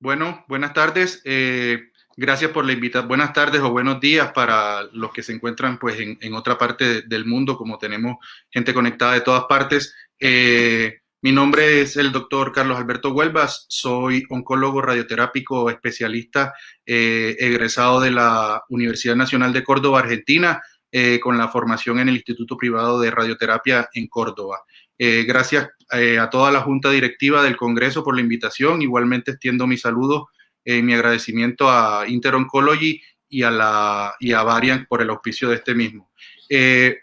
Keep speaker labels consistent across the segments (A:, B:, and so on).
A: Bueno, buenas tardes. Gracias por la invitación. Buenas tardes o buenos días para los que se encuentran pues, en otra parte del mundo, como tenemos gente conectada de todas partes. Mi nombre es el doctor Carlos Alberto Huelvas. Soy oncólogo radioterápico especialista egresado de la Universidad Nacional de Córdoba, Argentina, con la formación en el Instituto Privado de Radioterapia en Córdoba. Gracias a toda la Junta Directiva del Congreso por la invitación. Igualmente extiendo mi saludo y mi agradecimiento a InterOncology y a Varian por el auspicio de este mismo.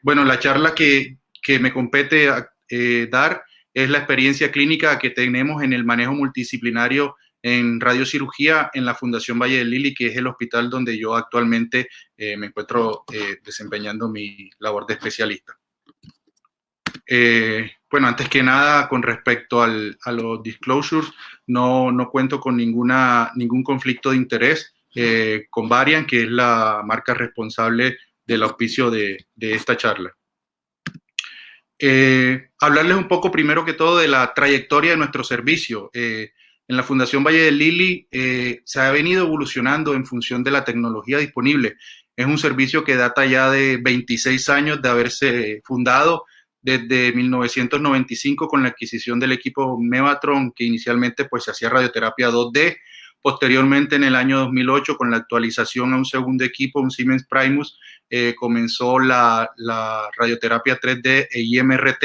A: Bueno, la charla que me compete dar es la experiencia clínica que tenemos en el manejo multidisciplinario en radiocirugía en la Fundación Valle del Lili, que es el hospital donde yo actualmente me encuentro desempeñando mi labor de especialista. Bueno, antes que nada, con respecto a los disclosures, no cuento con ningún conflicto de interés con Varian, que es la marca responsable del auspicio de esta charla. Hablarles un poco primero que todo de la trayectoria de nuestro servicio. En la Fundación Valle del Lili se ha venido evolucionando en función de la tecnología disponible. Es un servicio que data ya de 26 años de haberse fundado, desde 1995 con la adquisición del equipo Mevatron, que inicialmente pues se hacía radioterapia 2D. Posteriormente, en el año 2008, con la actualización a un segundo equipo, un Siemens Primus, comenzó la radioterapia 3D e IMRT.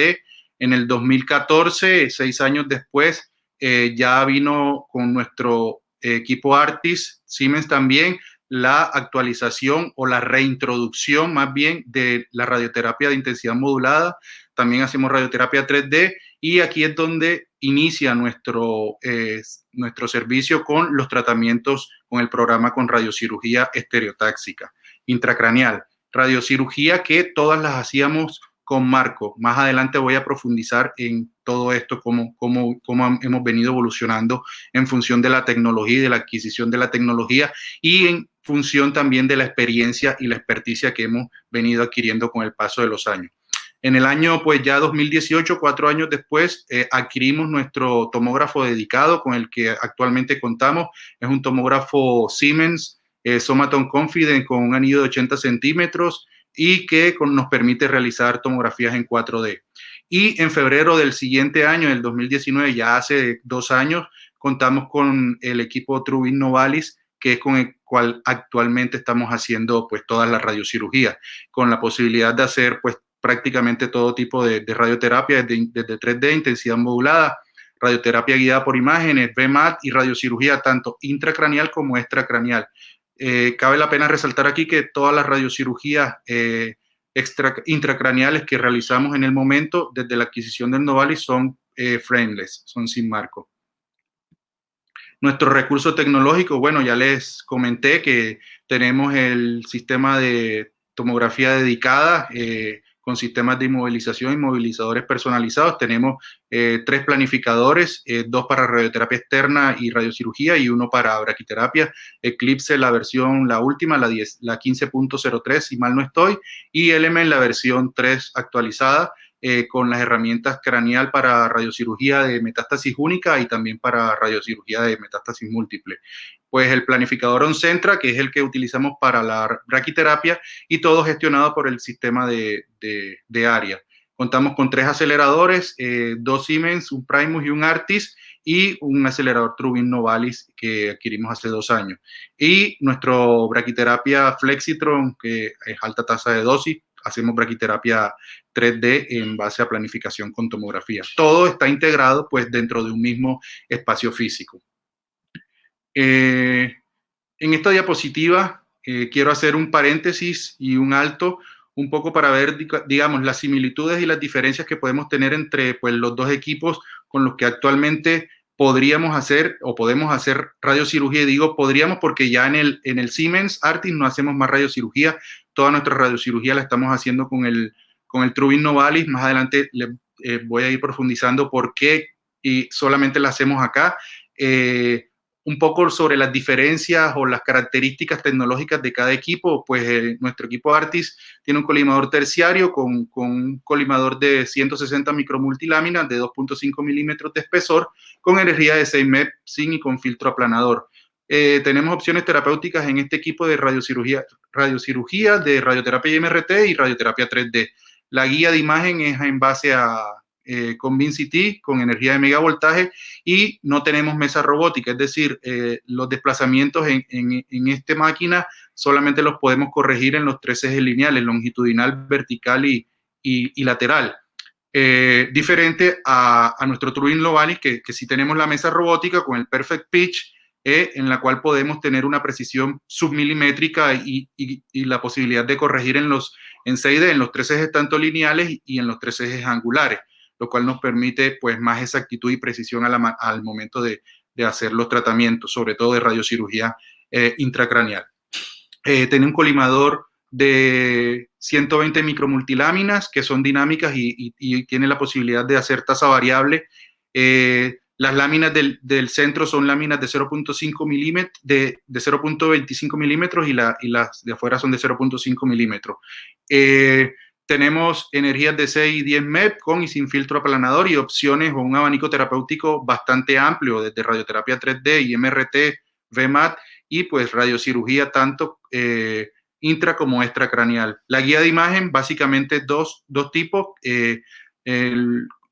A: En el 2014, 6 años después, ya vino con nuestro equipo Artis, Siemens también, la actualización o la reintroducción más bien de la radioterapia de intensidad modulada. También hacemos radioterapia 3D y aquí es donde inicia nuestro servicio con los tratamientos, con el programa con radiocirugía estereotáxica intracraneal. Radiocirugía que todas las hacíamos con Marco. Más adelante voy a profundizar en todo esto, cómo hemos venido evolucionando en función de la tecnología y de la adquisición de la tecnología y en función también de la experiencia y la experticia que hemos venido adquiriendo con el paso de los años. En el año, pues ya 2018, 4 años después, adquirimos nuestro tomógrafo dedicado con el que actualmente contamos. Es un tomógrafo Siemens Somaton Confident con un anillo de 80 centímetros y que nos permite realizar tomografías en 4D. Y en febrero del siguiente año, el 2019, ya hace 2 años, contamos con el equipo Trubin Novalis, que es con el cual actualmente estamos haciendo pues todas las radiocirugías, con la posibilidad de hacer pues prácticamente todo tipo de radioterapia, desde 3D, intensidad modulada, radioterapia guiada por imágenes, VMAT y radiocirugía tanto intracraneal como extracraneal. Cabe la pena resaltar aquí que todas las radiocirugías intracraneales que realizamos en el momento, desde la adquisición del Novalis, son frameless, son sin marco. Nuestro recurso tecnológico, bueno, ya les comenté que tenemos el sistema de tomografía dedicada con sistemas de inmovilización y movilizadores personalizados. Tenemos 3 planificadores, 2 para radioterapia externa y radiocirugía y 1 para braquiterapia. Eclipse, la versión, la última, la 15.03, si mal no estoy, y Element, la versión 3 actualizada. Con las herramientas craneal para radiocirugía de metástasis única y también para radiocirugía de metástasis múltiple. Pues el planificador OnCentra, que es el que utilizamos para la braquiterapia, y todo gestionado por el sistema de ARIA. Contamos con 3 aceleradores, 2 Siemens, un Primus y un Artis, y un acelerador Trubin Novalis que adquirimos hace 2 años. Y nuestro braquiterapia Flexitron, que es alta tasa de dosis, hacemos braquiterapia 3D en base a planificación con tomografía. Todo está integrado pues dentro de un mismo espacio físico. En esta diapositiva quiero hacer un paréntesis y un alto un poco para ver, digamos, las similitudes y las diferencias que podemos tener entre pues, los dos equipos con los que actualmente podríamos hacer o podemos hacer radiocirugía. Y digo podríamos porque ya en el Siemens Artis no hacemos más radiocirugía. Toda nuestra radiocirugía la estamos haciendo con el Trubin Novalis. Más adelante voy a ir profundizando por qué y solamente la hacemos acá. un poco sobre las diferencias o las características tecnológicas de cada equipo, pues nuestro equipo Artis tiene un colimador terciario con un colimador de 160 micromultiláminas de 2.5 milímetros de espesor, con energía de 6 MEP, sin y con filtro aplanador. Tenemos opciones terapéuticas en este equipo de radiocirugía, de radioterapia MRT y radioterapia 3D. La guía de imagen es en base a ConvinCT con energía de megavoltaje y no tenemos mesa robótica, es decir, los desplazamientos en esta máquina solamente los podemos corregir en los 3 ejes lineales, longitudinal, vertical y lateral. Diferente a nuestro True Global, que sí tenemos la mesa robótica con el Perfect Pitch, en la cual podemos tener una precisión submilimétrica y la posibilidad de corregir en 6D, en los 3 ejes tanto lineales y en los 3 ejes angulares, lo cual nos permite pues más exactitud y precisión al momento de hacer los tratamientos, sobre todo de radiocirugía intracraneal. Tiene un colimador de 120 micromultiláminas que son dinámicas y tiene la posibilidad de hacer tasa variable. Las láminas del centro son láminas de 0.5 milímetros, de 0.25 milímetros y las de afuera son de 0.5 milímetros. Tenemos energías de 6 y 10 MEP con y sin filtro aplanador y opciones o un abanico terapéutico bastante amplio, desde radioterapia 3D y MRT, VMAT y pues radiocirugía tanto intra como extracraneal. La guía de imagen, básicamente dos tipos.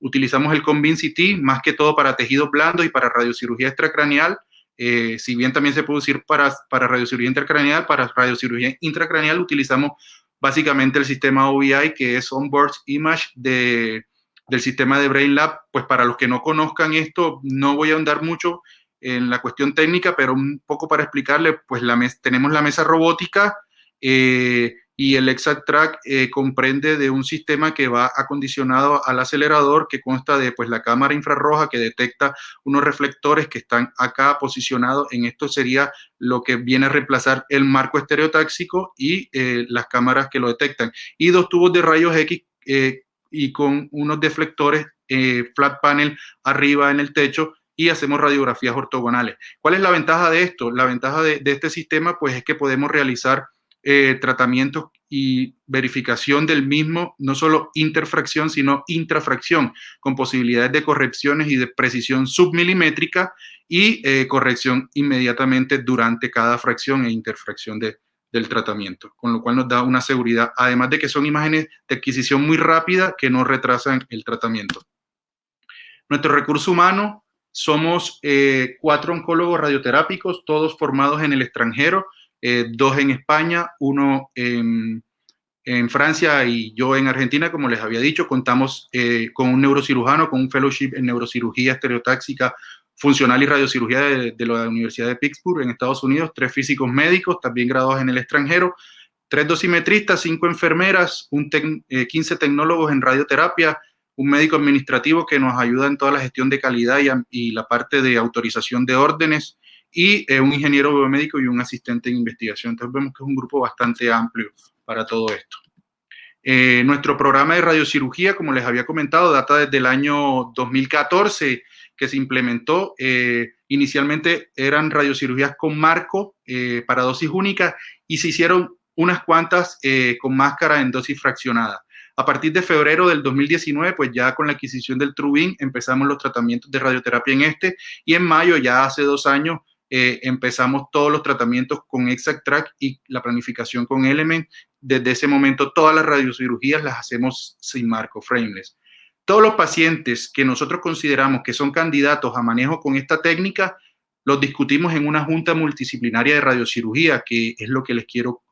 A: Utilizamos el ConvinCT más que todo para tejidos blandos y para radiocirugía extracraneal. Si bien también se puede usar para radiocirugía intracraneal, para radiocirugía intracraneal utilizamos básicamente el sistema OBI, que es Onboard Image del sistema de BrainLab. Pues para los que no conozcan esto, no voy a ahondar mucho en la cuestión técnica, pero un poco para explicarle, pues tenemos la mesa robótica y el ExactTrack comprende de un sistema que va acondicionado al acelerador, que consta de pues la cámara infrarroja que detecta unos reflectores que están acá posicionados. En esto sería lo que viene a reemplazar el marco estereotáxico y las cámaras que lo detectan. Y 2 tubos de rayos X y con unos deflectores flat panel arriba en el techo, y hacemos radiografías ortogonales. ¿Cuál es la ventaja de esto? La ventaja de este sistema pues es que podemos realizar tratamientos y verificación del mismo, no solo interfracción, sino intrafracción, con posibilidades de correcciones y de precisión submilimétrica y corrección inmediatamente durante cada fracción e interfracción del tratamiento, con lo cual nos da una seguridad, además de que son imágenes de adquisición muy rápida que no retrasan el tratamiento. Nuestro recurso humano, somos 4 oncólogos radioterápicos, todos formados en el extranjero, 2 en España, 1 en Francia y yo en Argentina. Como les había dicho, contamos con un neurocirujano, con un fellowship en neurocirugía estereotáxica funcional y radiocirugía de la Universidad de Pittsburgh en Estados Unidos, 3 físicos médicos también graduados en el extranjero, 3 dosimetristas, 5 enfermeras, 15 tecnólogos en radioterapia, un médico administrativo que nos ayuda en toda la gestión de calidad y la parte de autorización de órdenes, y un ingeniero biomédico y un asistente en investigación. Entonces vemos que es un grupo bastante amplio para todo esto. Nuestro programa de radiocirugía, como les había comentado, data desde el año 2014 que se implementó. Inicialmente eran radiocirugías con marco para dosis única y se hicieron unas cuantas con máscara en dosis fraccionada. A partir de febrero del 2019, pues ya con la adquisición del TrueBeam empezamos los tratamientos de radioterapia en y en mayo, ya hace 2 años, empezamos todos los tratamientos con ExactTrack y la planificación con Element. Desde ese momento todas las radiocirugías las hacemos sin marco, frameless. Todos los pacientes que nosotros consideramos que son candidatos a manejo con esta técnica, los discutimos en una junta multidisciplinaria de radiocirugía, que es lo que les quiero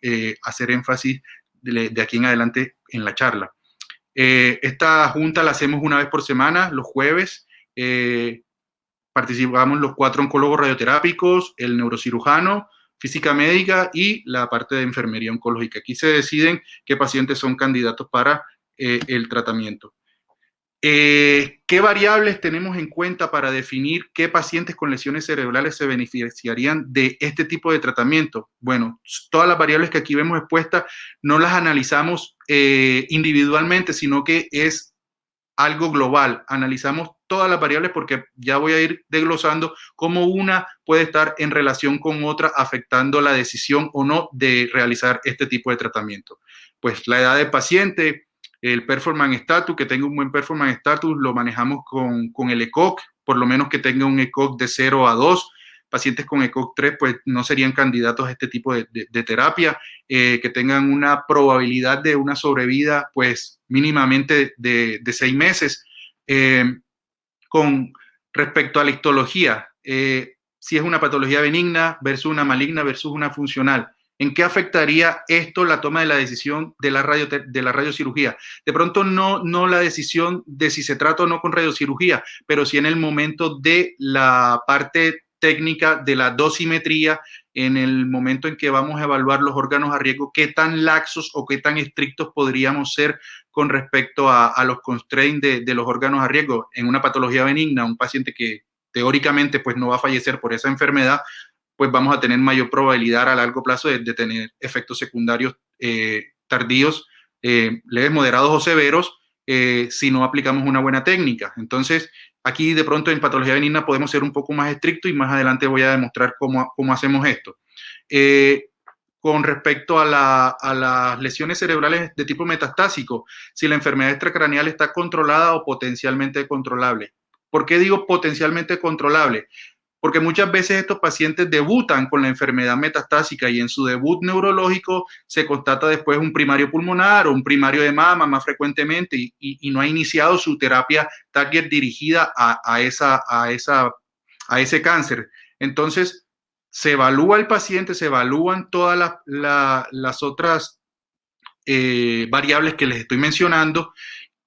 A: hacer énfasis de aquí en adelante en la charla. Esta junta la hacemos una vez por semana, los jueves. Participamos los 4 oncólogos radioterápicos, el neurocirujano, física médica y la parte de enfermería oncológica. Aquí se deciden qué pacientes son candidatos para el tratamiento. ¿Qué variables tenemos en cuenta para definir qué pacientes con lesiones cerebrales se beneficiarían de este tipo de tratamiento? Bueno, todas las variables que aquí vemos expuestas no las analizamos individualmente, sino que es algo global, analizamos todas las variables porque ya voy a ir desglosando cómo una puede estar en relación con otra, afectando la decisión o no de realizar este tipo de tratamiento. Pues la edad del paciente, el performance status, que tenga un buen performance status, lo manejamos con el ECOG, por lo menos que tenga un ECOG de 0 a 2. Pacientes con ECOG 3 pues no serían candidatos a este tipo de terapia, que tengan una probabilidad de una sobrevida pues mínimamente de 6 meses. Con respecto a la histología, si es una patología benigna versus una maligna versus una funcional, ¿en qué afectaría esto la toma de la decisión de la radiocirugía? De pronto no la decisión de si se trata o no con radiocirugía, pero sí en el momento de la parte técnica de la dosimetría, en el momento en que vamos a evaluar los órganos a riesgo, qué tan laxos o qué tan estrictos podríamos ser con respecto a los constraints de los órganos a riesgo. En una patología benigna, un paciente que teóricamente pues no va a fallecer por esa enfermedad, pues vamos a tener mayor probabilidad a largo plazo de tener efectos secundarios tardíos, leves, moderados o severos, si no aplicamos una buena técnica. Entonces, aquí de pronto en patología benigna podemos ser un poco más estrictos y más adelante voy a demostrar cómo hacemos esto. Con respecto a las lesiones cerebrales de tipo metastásico, si la enfermedad extracraneal está controlada o potencialmente controlable. ¿Por qué digo potencialmente controlable? Porque muchas veces estos pacientes debutan con la enfermedad metastásica y en su debut neurológico se constata después un primario pulmonar o un primario de mama más frecuentemente y no ha iniciado su terapia target dirigida a ese cáncer. Entonces, se evalúa el paciente, se evalúan todas las otras variables que les estoy mencionando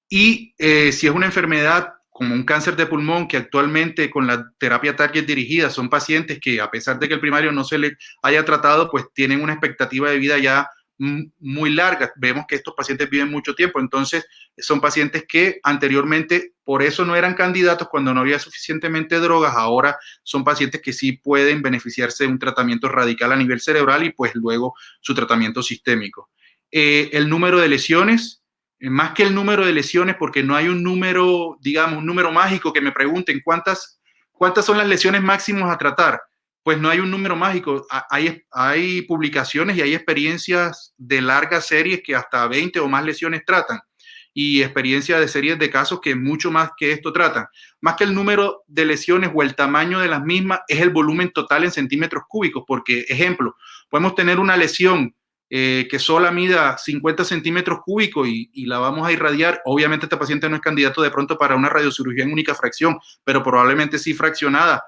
A: y si es una enfermedad como un cáncer de pulmón, que actualmente con la terapia target dirigida son pacientes que a pesar de que el primario no se le haya tratado, pues tienen una expectativa de vida ya muy larga. Vemos que estos pacientes viven mucho tiempo, entonces son pacientes que anteriormente por eso no eran candidatos cuando no había suficientemente drogas, ahora son pacientes que sí pueden beneficiarse de un tratamiento radical a nivel cerebral y pues luego su tratamiento sistémico. El número de lesiones, más que el número de lesiones, porque no hay un número, digamos, un número mágico que me pregunten cuántas son las lesiones máximas a tratar. Pues no hay un número mágico. Hay publicaciones y hay experiencias de largas series que hasta 20 o más lesiones tratan y experiencias de series de casos que mucho más que esto tratan. Más que el número de lesiones o el tamaño de las mismas, es el volumen total en centímetros cúbicos, porque, ejemplo, podemos tener una lesión que sola mida 50 centímetros cúbicos y la vamos a irradiar. Obviamente este paciente no es candidato de pronto para una radiocirugía en única fracción, pero probablemente sí fraccionada,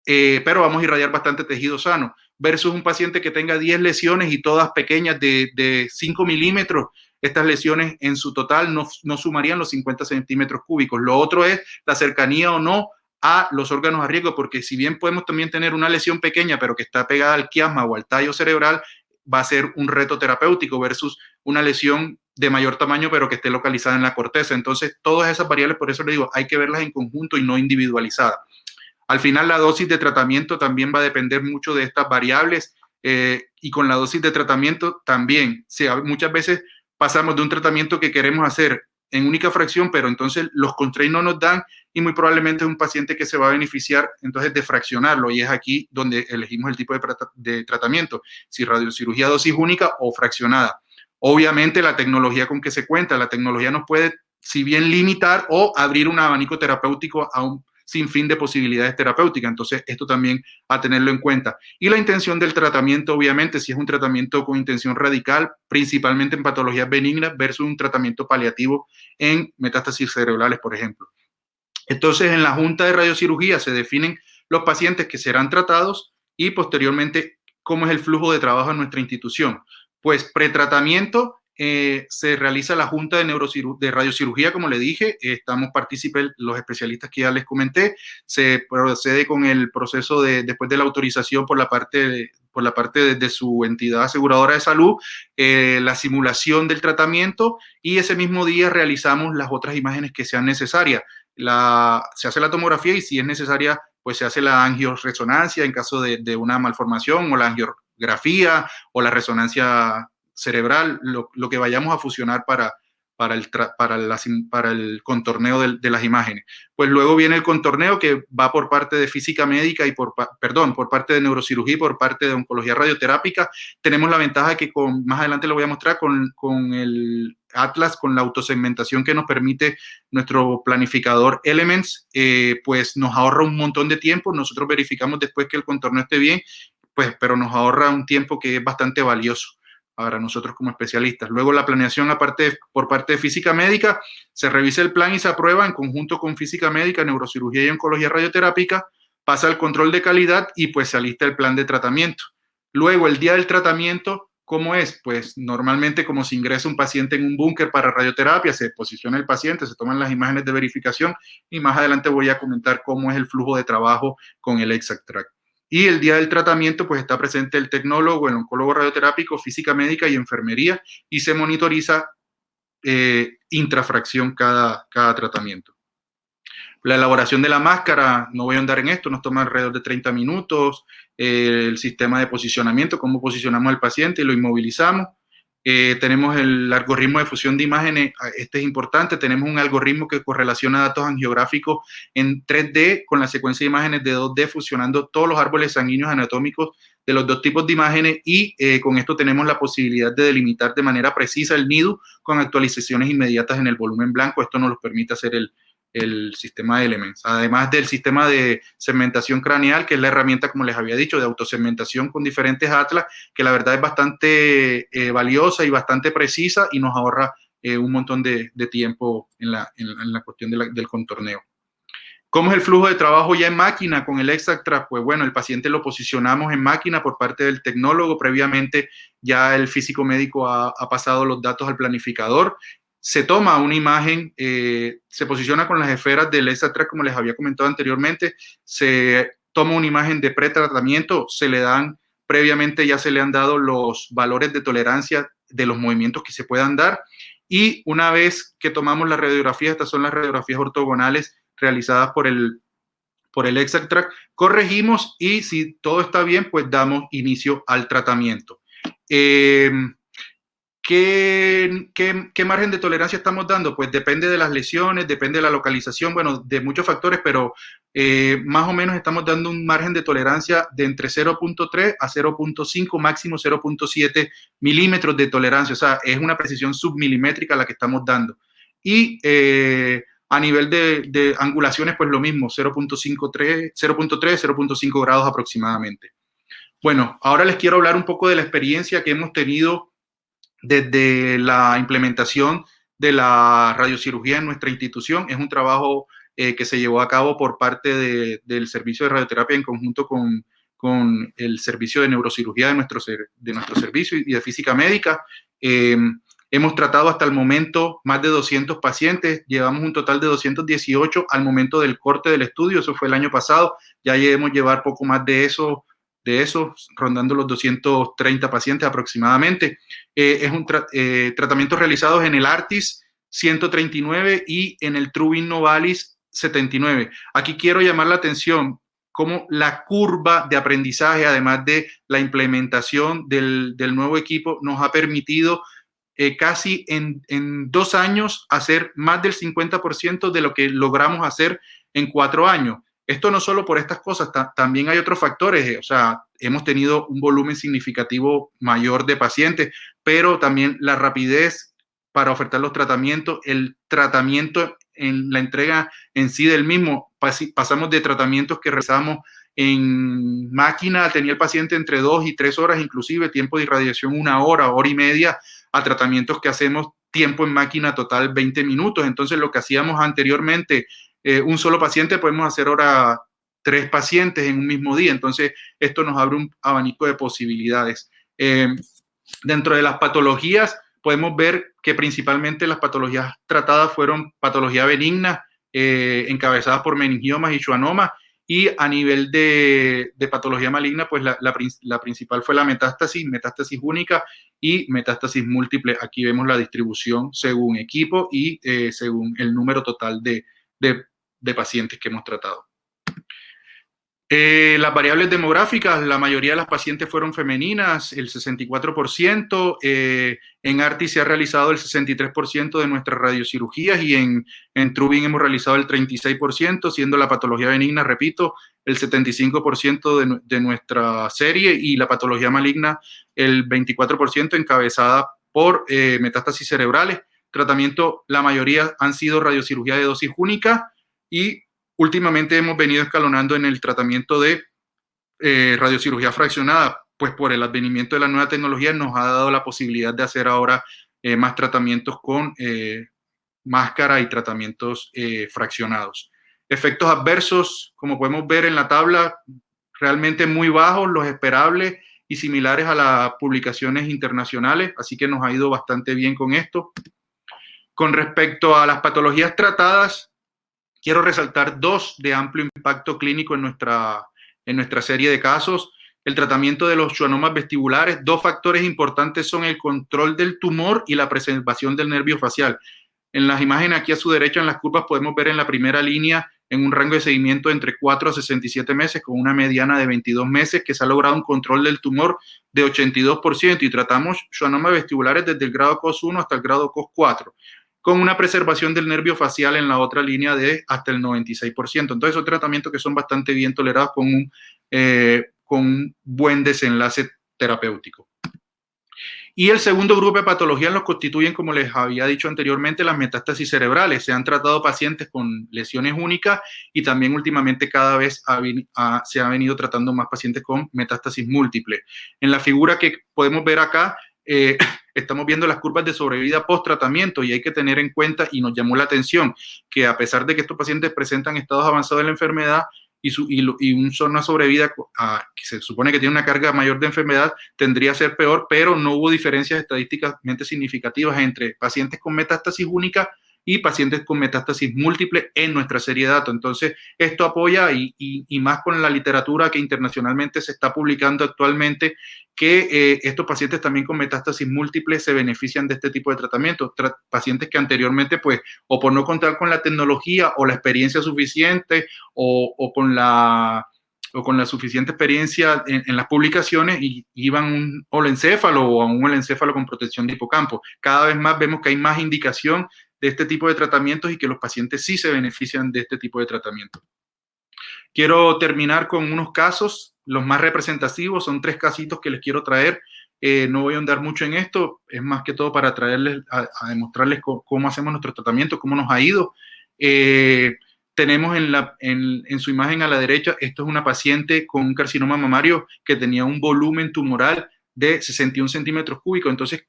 A: pero vamos a irradiar bastante tejido sano, versus un paciente que tenga 10 lesiones y todas pequeñas de 5 milímetros. Estas lesiones en su total no sumarían los 50 centímetros cúbicos. Lo otro es la cercanía o no a los órganos a riesgo, porque si bien podemos también tener una lesión pequeña, pero que está pegada al quiasma o al tallo cerebral, va a ser un reto terapéutico versus una lesión de mayor tamaño, pero que esté localizada en la corteza. Entonces, todas esas variables, por eso le digo, hay que verlas en conjunto y no individualizadas. Al final, la dosis de tratamiento también va a depender mucho de estas variables y con la dosis de tratamiento también. Muchas veces pasamos de un tratamiento que queremos hacer en única fracción, pero entonces los constraints no nos dan y muy probablemente es un paciente que se va a beneficiar entonces de fraccionarlo y es aquí donde elegimos el tipo de tratamiento, si radiocirugía dosis única o fraccionada. Obviamente la tecnología con que se cuenta, la tecnología nos puede, si bien limitar o abrir un abanico terapéutico a un sinfín de posibilidades terapéuticas. Entonces, esto también a tenerlo en cuenta. Y la intención del tratamiento, obviamente, si es un tratamiento con intención radical, principalmente en patologías benignas, versus un tratamiento paliativo en metástasis cerebrales, por ejemplo. Entonces, en la Junta de Radiocirugía se definen los pacientes que serán tratados y posteriormente cómo es el flujo de trabajo en nuestra institución. Pues pretratamiento, se realiza la Junta de Radiocirugía, como le dije, estamos partícipes los especialistas que ya les comenté, se procede con el proceso después de la autorización por la parte de su entidad aseguradora de salud, la simulación del tratamiento y ese mismo día realizamos las otras imágenes que sean necesarias. Se hace la tomografía y si es necesaria, pues se hace la angioresonancia en caso de una malformación o la angiografía o la resonancia cerebral, lo que vayamos a fusionar para el contorneo de las imágenes. Pues luego viene el contorneo que va por parte de física médica y por parte de neurocirugía y por parte de oncología radioterápica. Tenemos la ventaja que más adelante lo voy a mostrar con el Atlas, con la autosegmentación que nos permite nuestro planificador Elements, pues nos ahorra un montón de tiempo. Nosotros verificamos después que el contorneo esté bien, pues, pero nos ahorra un tiempo que es bastante valioso para nosotros como especialistas. Luego la planeación por parte de física médica, se revisa el plan y se aprueba en conjunto con física médica, neurocirugía y oncología radioterápica, pasa al control de calidad y pues se alista el plan de tratamiento. Luego el día del tratamiento, ¿cómo es? Pues normalmente como se ingresa un paciente en un búnker para radioterapia, se posiciona el paciente, se toman las imágenes de verificación y más adelante voy a comentar cómo es el flujo de trabajo con el ExactTrack. Y el día del tratamiento, pues está presente el tecnólogo, el oncólogo radioterápico, física médica y enfermería, y se monitoriza intrafracción cada tratamiento. La elaboración de la máscara, no voy a andar en esto, nos toma alrededor de 30 minutos. El sistema de posicionamiento, cómo posicionamos al paciente y lo inmovilizamos. Tenemos el algoritmo de fusión de imágenes, este es importante, tenemos un algoritmo que correlaciona datos angiográficos en 3D con la secuencia de imágenes de 2D, fusionando todos los árboles sanguíneos anatómicos de los dos tipos de imágenes y con esto tenemos la posibilidad de delimitar de manera precisa el NIDU con actualizaciones inmediatas en el volumen blanco. Esto nos lo permite hacer el sistema de Elements, además del sistema de segmentación craneal, que es la herramienta, como les había dicho, de autosegmentación con diferentes atlas, que la verdad es bastante valiosa y bastante precisa y nos ahorra un montón de tiempo en la cuestión del contorneo. ¿Cómo es el flujo de trabajo ya en máquina con el ExactTrack? Pues bueno, el paciente lo posicionamos en máquina por parte del tecnólogo, previamente ya el físico médico ha pasado los datos al planificador, se toma una imagen, se posiciona con las esferas del ExactTrack, como les había comentado anteriormente, se toma una imagen de pretratamiento, previamente ya se le han dado los valores de tolerancia de los movimientos que se puedan dar, y una vez que tomamos las radiografías, estas son las radiografías ortogonales realizadas por el ExactTrack, corregimos y si todo está bien, pues damos inicio al tratamiento. ¿Qué margen de tolerancia estamos dando? Pues depende de las lesiones, depende de la localización, bueno, de muchos factores, pero más o menos estamos dando un margen de tolerancia de entre 0.3 a 0.5, máximo 0.7 milímetros de tolerancia, o sea, es una precisión submilimétrica la que estamos dando. Y a nivel de angulaciones, pues lo mismo, 0.3, 0.5 grados aproximadamente. Bueno, ahora les quiero hablar un poco de la experiencia que hemos tenido desde la implementación de la radiocirugía en nuestra institución. Es un trabajo que se llevó a cabo por parte del servicio de radioterapia en conjunto con el servicio de neurocirugía de nuestro servicio y de física médica. Hemos tratado hasta el momento más de 200 pacientes, llevamos un total de 218 al momento del corte del estudio, eso fue el año pasado, ya debemos llevar poco más de eso, rondando los 230 pacientes aproximadamente. Es un tratamiento realizado en el Artis 139 y en el Trubin Novalis 79. Aquí quiero llamar la atención cómo la curva de aprendizaje, además de la implementación del nuevo equipo, nos ha permitido casi en 2 años hacer más del 50% de lo que logramos hacer en 4 años. Esto no solo por estas cosas, también hay otros factores, o sea, hemos tenido un volumen significativo mayor de pacientes, pero también la rapidez para ofertar los tratamientos, el tratamiento en la entrega en sí del mismo, pasamos de tratamientos que realizamos en máquina, tenía el paciente entre 2 y 3 horas, inclusive tiempo de irradiación 1 hora, hora y media, a tratamientos que hacemos tiempo en máquina total 20 minutos. Entonces, lo que hacíamos anteriormente, un solo paciente, podemos hacer ahora 3 pacientes en un mismo día. Entonces, esto nos abre un abanico de posibilidades. Dentro de las patologías, podemos ver que principalmente las patologías tratadas fueron patología benigna, encabezadas por meningiomas y schwannomas, y a nivel de patología maligna, pues la principal fue la metástasis única y metástasis múltiple. Aquí vemos la distribución según equipo y según el número total de pacientes que hemos tratado. Las variables demográficas, la mayoría de las pacientes fueron femeninas, el 64%. En ARTI se ha realizado el 63% de nuestras radiocirugías y en TrueBeam hemos realizado el 36%, siendo la patología benigna, repito, el 75% de nuestra serie y la patología maligna el 24%, encabezada por metástasis cerebrales. Tratamiento, la mayoría han sido radiocirugía de dosis única y últimamente hemos venido escalonando en el tratamiento de radiocirugía fraccionada, pues por el advenimiento de la nueva tecnología nos ha dado la posibilidad de hacer ahora más tratamientos con máscara y tratamientos fraccionados. Efectos adversos, como podemos ver en la tabla, realmente muy bajos, los esperables y similares a las publicaciones internacionales, así que nos ha ido bastante bien con esto. Con respecto a las patologías tratadas, quiero resaltar dos de amplio impacto clínico en nuestra serie de casos. El tratamiento de los schwannomas vestibulares. Dos factores importantes son el control del tumor y la preservación del nervio facial. En las imágenes aquí a su derecha, en las curvas, podemos ver en la primera línea en un rango de seguimiento entre 4 a 67 meses, con una mediana de 22 meses, que se ha logrado un control del tumor de 82% y tratamos schwannomas vestibulares desde el grado COS 1 hasta el grado COS 4, con una preservación del nervio facial en la otra línea de hasta el 96%. Entonces, son tratamientos que son bastante bien tolerados con un buen desenlace terapéutico. Y el segundo grupo de patologías los constituyen, como les había dicho anteriormente, las metástasis cerebrales. Se han tratado pacientes con lesiones únicas y también últimamente cada vez se ha venido tratando más pacientes con metástasis múltiples. En la figura que podemos ver acá, estamos viendo las curvas de sobrevida post-tratamiento y hay que tener en cuenta, y nos llamó la atención, que a pesar de que estos pacientes presentan estados avanzados de la enfermedad y una sobrevida que se supone que tiene una carga mayor de enfermedad, tendría que ser peor, pero no hubo diferencias estadísticamente significativas entre pacientes con metástasis única y pacientes con metástasis múltiple en nuestra serie de datos. Entonces, esto apoya y más con la literatura que internacionalmente se está publicando actualmente, que estos pacientes también con metástasis múltiple se benefician de este tipo de tratamientos. Pacientes que anteriormente, pues, o por no contar con la tecnología o la experiencia suficiente o con la suficiente experiencia en las publicaciones y iban a un holoencéfalo o a un holoencéfalo con protección de hipocampo. Cada vez más vemos que hay más indicación de este tipo de tratamientos y que los pacientes sí se benefician de este tipo de tratamiento. Quiero terminar con unos casos, los más representativos, son 3 casitos que les quiero traer. No voy a ahondar mucho en esto, es más que todo para traerles a demostrarles cómo hacemos nuestro tratamiento, cómo nos ha ido. Tenemos en su imagen a la derecha, esto es una paciente con un carcinoma mamario que tenía un volumen tumoral de 61 centímetros cúbicos. Entonces,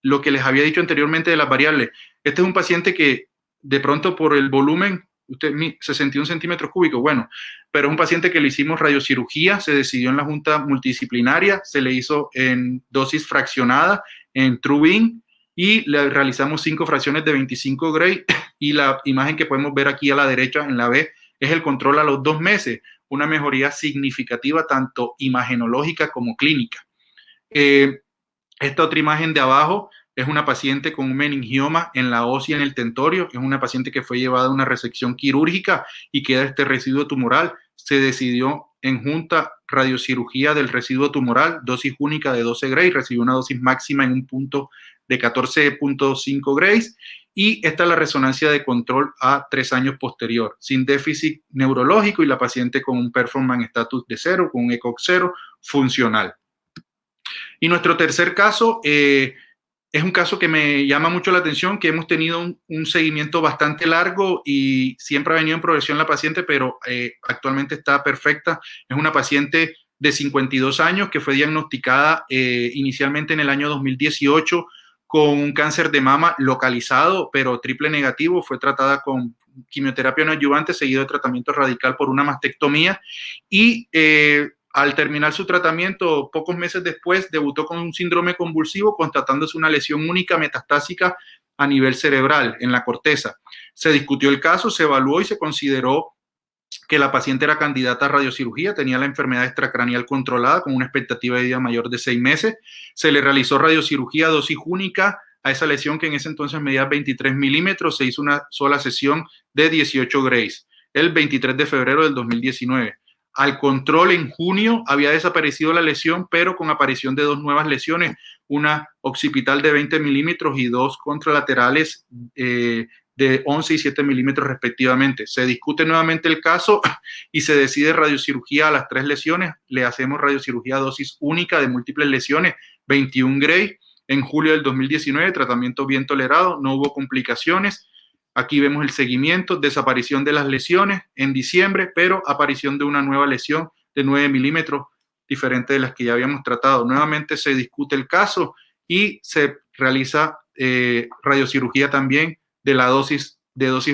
A: lo que les había dicho anteriormente de las variables, este es un paciente que de pronto por el volumen, 61 centímetros cúbicos, bueno, pero es un paciente que le hicimos radiocirugía, se decidió en la junta multidisciplinaria, se le hizo en dosis fraccionada, en TrueBeam, y le realizamos 5 fracciones de 25 Gray, y la imagen que podemos ver aquí a la derecha, en la B, es el control a los 2 meses, una mejoría significativa tanto imagenológica como clínica. Esta otra imagen de abajo es una paciente con un meningioma en la ósea en el tentorio. Es una paciente que fue llevada a una resección quirúrgica y queda este residuo tumoral. Se decidió en junta radiocirugía del residuo tumoral, dosis única de 12 Gray, recibió una dosis máxima en un punto de 14.5 Grays. Y esta es la resonancia de control a 3 años posterior, sin déficit neurológico y la paciente con un performance status de 0, con un ECOG 0, funcional. Y nuestro tercer caso es un caso que me llama mucho la atención, que hemos tenido un seguimiento bastante largo y siempre ha venido en progresión la paciente, pero actualmente está perfecta. Es una paciente de 52 años que fue diagnosticada inicialmente en el año 2018 con un cáncer de mama localizado, pero triple negativo. Fue tratada con quimioterapia no adyuvante seguido de tratamiento radical por una mastectomía y al terminar su tratamiento, pocos meses después, debutó con un síndrome convulsivo, constatándose una lesión única metastásica a nivel cerebral, en la corteza. Se discutió el caso, se evaluó y se consideró que la paciente era candidata a radiocirugía, tenía la enfermedad extracraneal controlada con una expectativa de vida mayor de 6 meses. Se le realizó radiocirugía dosis única a esa lesión que en ese entonces medía 23 milímetros. Se hizo una sola sesión de 18 Grays el 23 de febrero del 2019. Al control en junio había desaparecido la lesión, pero con aparición de 2 nuevas lesiones, una occipital de 20 milímetros y 2 contralaterales de 11 y 7 milímetros respectivamente. Se discute nuevamente el caso y se decide radiocirugía a las 3 lesiones. Le hacemos radiocirugía a dosis única de múltiples lesiones, 21 Gray, en julio del 2019, tratamiento bien tolerado, no hubo complicaciones. Aquí vemos el seguimiento, desaparición de las lesiones en diciembre, pero aparición de una nueva lesión de 9 milímetros, diferente de las que ya habíamos tratado. Nuevamente se discute el caso y se realiza radiocirugía también de dosis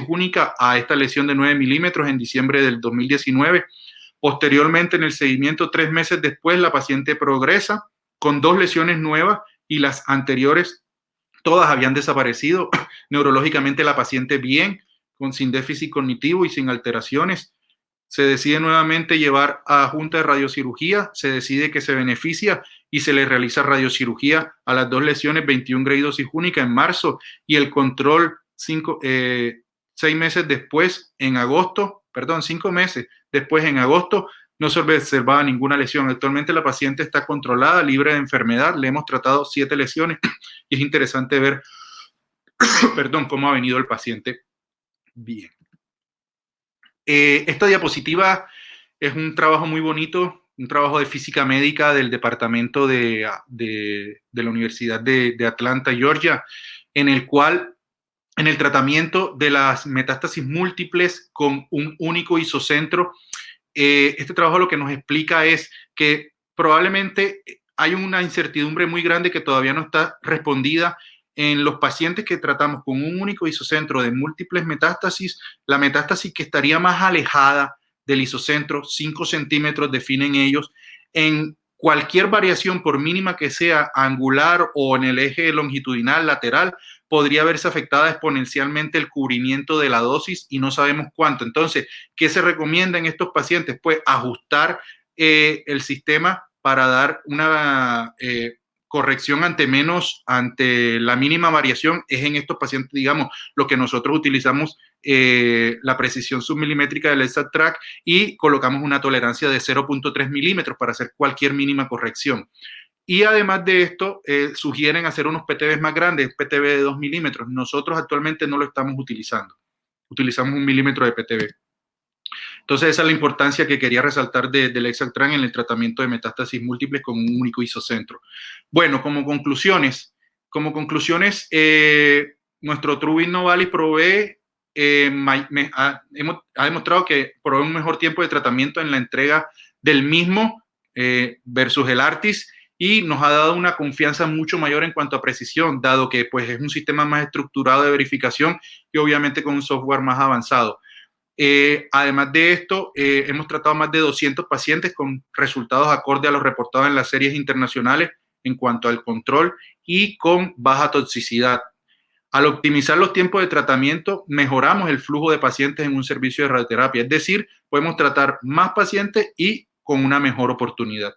A: única a esta lesión de 9 milímetros en diciembre del 2019. Posteriormente, en el seguimiento, 3 meses después, la paciente progresa con 2 lesiones nuevas y las anteriores todas habían desaparecido. Neurológicamente la paciente bien, sin déficit cognitivo y sin alteraciones. Se decide nuevamente llevar a junta de radiocirugía, se decide que se beneficia y se le realiza radiocirugía a las 2 lesiones, 21 Gray dosis única en marzo, y el control 6 meses después, en agosto, 5 meses después, en agosto, no se observaba ninguna lesión. Actualmente la paciente está controlada, libre de enfermedad. Le hemos tratado 7 lesiones y es interesante ver cómo ha venido el paciente bien. Esta diapositiva es un trabajo muy bonito, un trabajo de física médica del departamento de la Universidad de Atlanta, Georgia, en el cual en el tratamiento de las metástasis múltiples con un único isocentro, este trabajo lo que nos explica es que probablemente hay una incertidumbre muy grande que todavía no está respondida en los pacientes que tratamos con un único isocentro de múltiples metástasis. La metástasis que estaría más alejada del isocentro, 5 centímetros definen ellos, en cualquier variación, por mínima que sea, angular o en el eje longitudinal, lateral, podría verse afectada exponencialmente el cubrimiento de la dosis y no sabemos cuánto. Entonces, ¿qué se recomienda en estos pacientes? Pues ajustar el sistema para dar una corrección ante la mínima variación. Es en estos pacientes, digamos, lo que nosotros utilizamos, la precisión submilimétrica del Exact Track, y colocamos una tolerancia de 0.3 milímetros para hacer cualquier mínima corrección. Y además de esto, sugieren hacer unos PTBs más grandes, PTB de 2 milímetros. Nosotros actualmente no lo estamos utilizando. Utilizamos 1 milímetro de PTB. Entonces, esa es la importancia que quería resaltar del Exact Track en el tratamiento de metástasis múltiples con un único isocentro. Bueno, como conclusiones, nuestro TrueBeam Novalis provee, ha demostrado que provee un mejor tiempo de tratamiento en la entrega del mismo versus el Artis, y nos ha dado una confianza mucho mayor en cuanto a precisión, dado que pues, es un sistema más estructurado de verificación y obviamente con un software más avanzado. Además de esto, hemos tratado más de 200 pacientes con resultados acorde a los reportados en las series internacionales en cuanto al control y con baja toxicidad. Al optimizar los tiempos de tratamiento, mejoramos el flujo de pacientes en un servicio de radioterapia, es decir, podemos tratar más pacientes y con una mejor oportunidad.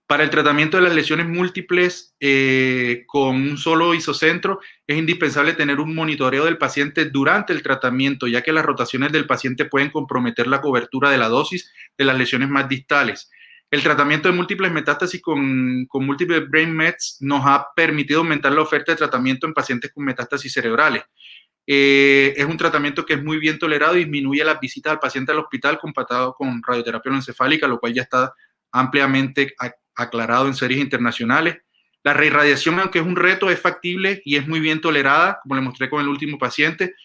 A: Para el tratamiento de las lesiones múltiples con un solo isocentro, es indispensable tener un monitoreo del paciente durante el tratamiento, ya que las rotaciones del paciente pueden comprometer la cobertura de la dosis de las lesiones más distales. El tratamiento de múltiples metástasis con múltiples brain mets nos ha permitido aumentar la oferta de tratamiento en pacientes con metástasis cerebrales. Es un tratamiento que es muy bien tolerado y disminuye las visitas al paciente al hospital comparado con radioterapia encefálica, lo cual ya está ampliamente aclarado en series internacionales. La reirradiación, aunque es un reto, es factible y es muy bien tolerada, como le mostré con el último paciente.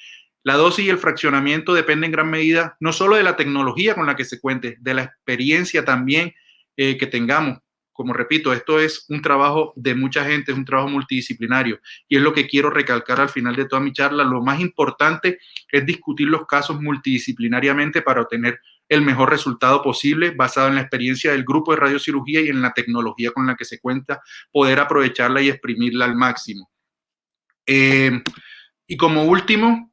A: La dosis y el fraccionamiento dependen en gran medida no solo de la tecnología con la que se cuente, de la experiencia también que tengamos. Como repito, esto es un trabajo de mucha gente, es un trabajo multidisciplinario, y es lo que quiero recalcar al final de toda mi charla. Lo más importante es discutir los casos multidisciplinariamente para obtener el mejor resultado posible, basado en la experiencia del grupo de radiocirugía y en la tecnología con la que se cuenta, poder aprovecharla y exprimirla al máximo. Y como último,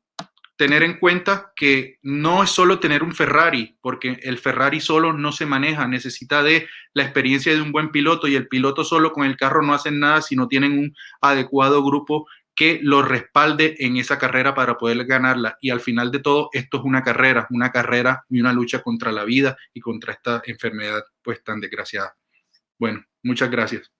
A: tener en cuenta que no es solo tener un Ferrari, porque el Ferrari solo no se maneja, necesita de la experiencia de un buen piloto, y el piloto solo con el carro no hacen nada si no tienen un adecuado grupo que lo respalde en esa carrera para poder ganarla. Y al final de todo, esto es una carrera y una lucha contra la vida y contra esta enfermedad pues tan desgraciada. Bueno, muchas gracias.